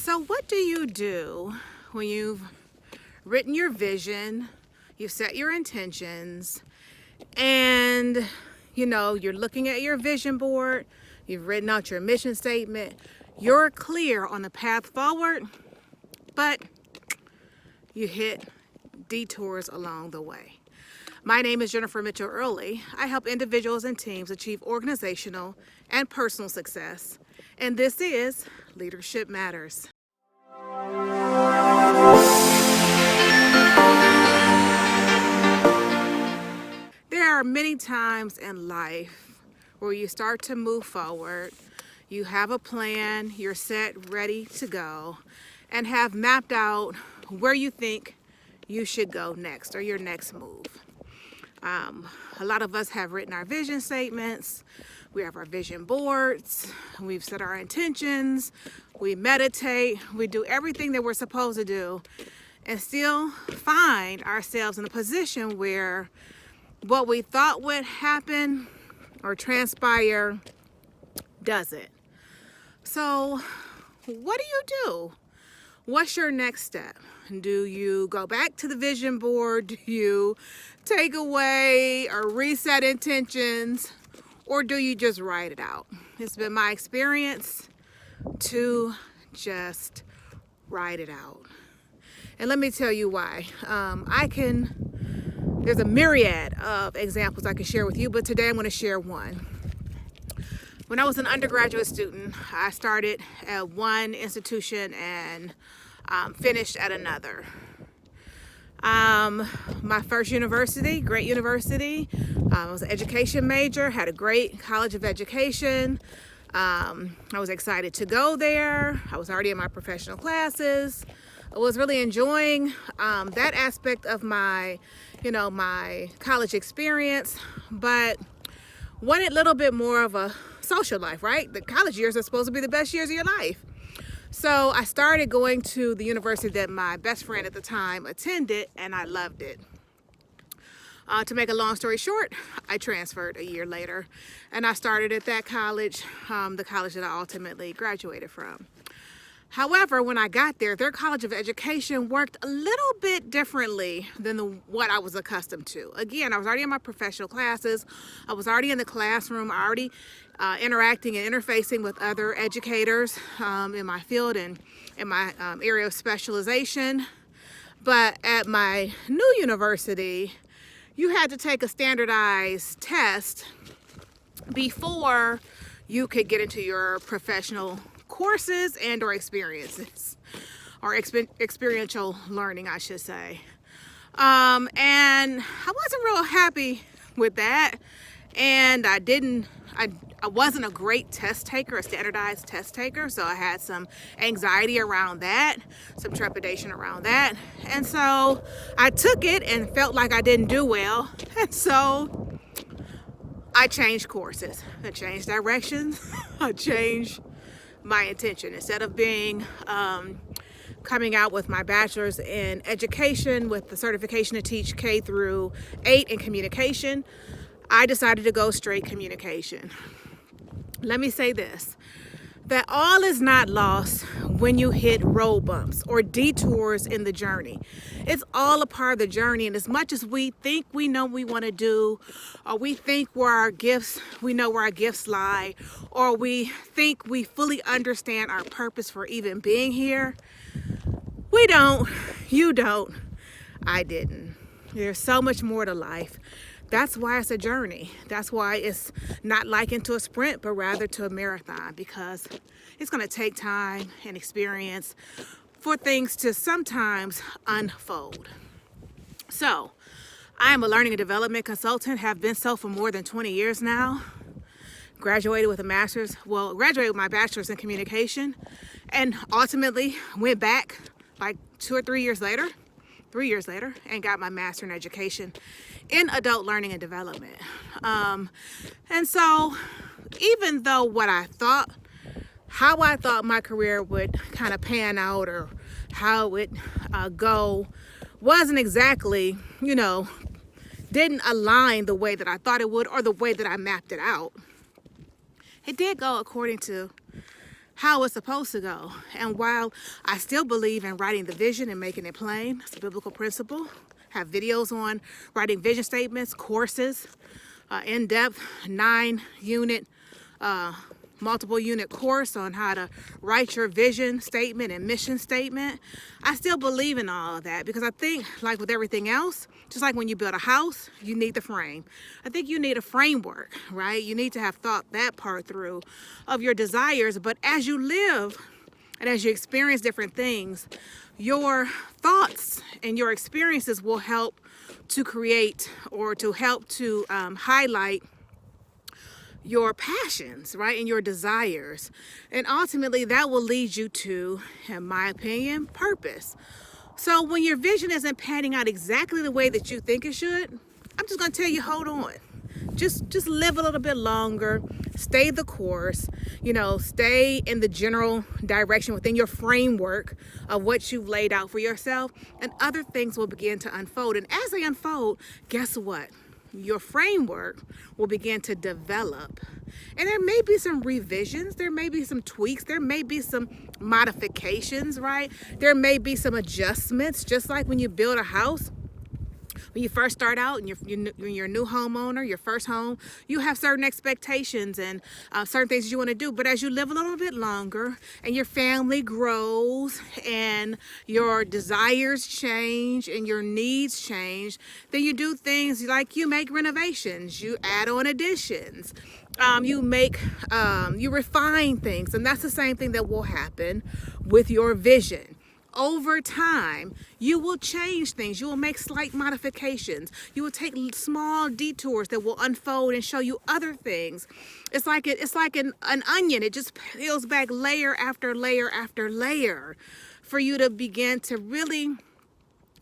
So what do you do when you've written your vision, you've set your intentions, and you're looking at your vision board, you've written out your mission statement, you're clear on the path forward, but you hit detours along the way? My name is Jennifer Mitchell-Early. I help individuals and teams achieve organizational and personal success, and this is Leadership Matters. There are many times in life where you start to move forward, you have a plan, you're set, ready to go, and have mapped out where you think you should go next or your next move. A lot of us have written our vision statements, we have our vision boards, we've set our intentions, we meditate, we do everything that we're supposed to do, and still find ourselves in a position where what we thought would happen or transpire doesn't. So what do you do? What's your next step? Do you go back to the vision board? Do you take away or reset intentions? Or do you just write it out? It's been my experience to just write it out. And let me tell you why. There's a myriad of examples I can share with you, but today I'm going to share one. When I was an undergraduate student, I started at one institution and finished at another. My first university, great university. I was an education major, had a great college of education. I was excited to go there. I was already in my professional classes. I was really enjoying that aspect of my college experience, but wanted a little bit more of a social life, right? The college years are supposed to be the best years of your life. So I started going to the university that my best friend at the time attended, and I loved it. To make a long story short, I transferred a year later, and I started at that college, the college that I ultimately graduated from. However, when I got there, their college of education worked a little bit differently than what I was accustomed to. Again, I was already in my professional classes. I was already in the classroom, already interacting and interfacing with other educators in my field and in my area of specialization. But at my new university, you had to take a standardized test before you could get into your professional courses and or experiences, or experiential learning, I should say. And I wasn't real happy with that, and I wasn't a great test taker, a standardized test taker, so I had some anxiety around that, some trepidation around that, and so I took it and felt like I didn't do well, and so I changed courses, I changed directions, I changed my intention. Instead of coming out with my bachelor's in education with the certification to teach K through 8 in communication, I decided to go straight communication. Let me say this, that all is not lost when you hit road bumps or detours in the journey. It's all a part of the journey, and as much as we think we know what we want to do, or we think we know where our gifts lie, or we think we fully understand our purpose for even being here, we don't, you don't, I didn't. There's so much more to life. That's why it's a journey. That's why it's not likened to a sprint, but rather to a marathon, because it's going to take time and experience for things to sometimes unfold. So, I am a learning and development consultant, have been so for more than 20 years now. Graduated with my bachelor's in communication, and ultimately went back like 2 or 3 years later, and got my master's in education in adult learning and development. And so even though how I thought my career would kind of pan out, or how it go, wasn't exactly, didn't align the way that I thought it would, or the way that I mapped it out, it did go according to how it's supposed to go. And while I still believe in writing the vision and making it plain, it's a biblical principle. Have videos on writing vision statements, courses, in-depth 9-unit, multiple unit course on how to write your vision statement and mission statement. I still believe in all of that because I think, like with everything else, just like when you build a house, you need the frame. I think you need a framework, right? You need to have thought that part through of your desires. But as you live and as you experience different things, your thoughts and your experiences will help to create or to help to highlight your passions, right, and your desires. And ultimately that will lead you to, in my opinion, purpose. So when your vision isn't panning out exactly the way that you think it should, I'm just gonna tell you, hold on. Just live a little bit longer, stay the course, stay in the general direction within your framework of what you've laid out for yourself, and other things will begin to unfold. And as they unfold, guess what? Your framework will begin to develop. And there may be some revisions, there may be some tweaks, there may be some modifications, right? There may be some adjustments, just like when you build a house. When you first start out and you're a new homeowner, your first home, you have certain expectations and certain things you want to do. But as you live a little bit longer and your family grows and your desires change and your needs change, then you do things like you make renovations, you add on additions, you refine things. And that's the same thing that will happen with your vision. Over time, you will change things. You will make slight modifications. You will take small detours that will unfold and show you other things. It's like an onion. It just peels back layer after layer after layer for you to begin to really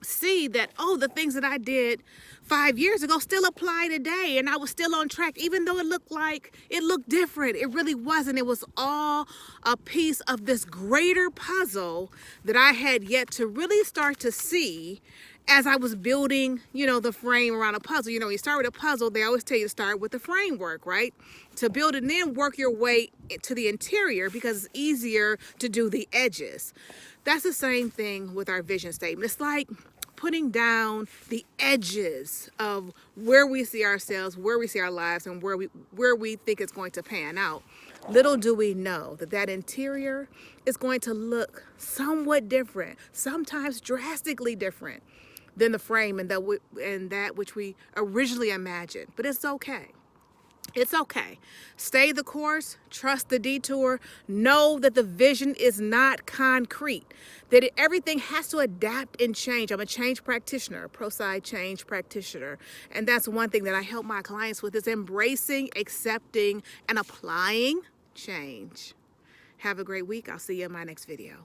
see that, oh, the things that I did 5 years ago still apply today, and I was still on track, even though it looked different. It really wasn't. It was all a piece of this greater puzzle that I had yet to really start to see as I was building, the frame around a puzzle. You start with a puzzle, they always tell you to start with the framework, right? To build it and then work your way to the interior because it's easier to do the edges. That's the same thing with our vision statement. It's like putting down the edges of where we see ourselves, where we see our lives, and where we think it's going to pan out. Little do we know that interior is going to look somewhat different, sometimes drastically different than the frame and that which we originally imagined. But it's okay. It's okay. Stay the course, trust the detour, know that the vision is not concrete, that everything has to adapt and change. I'm a change practitioner, a pro-side change practitioner. And that's one thing that I help my clients with is embracing, accepting, and applying change. Have a great week. I'll see you in my next video.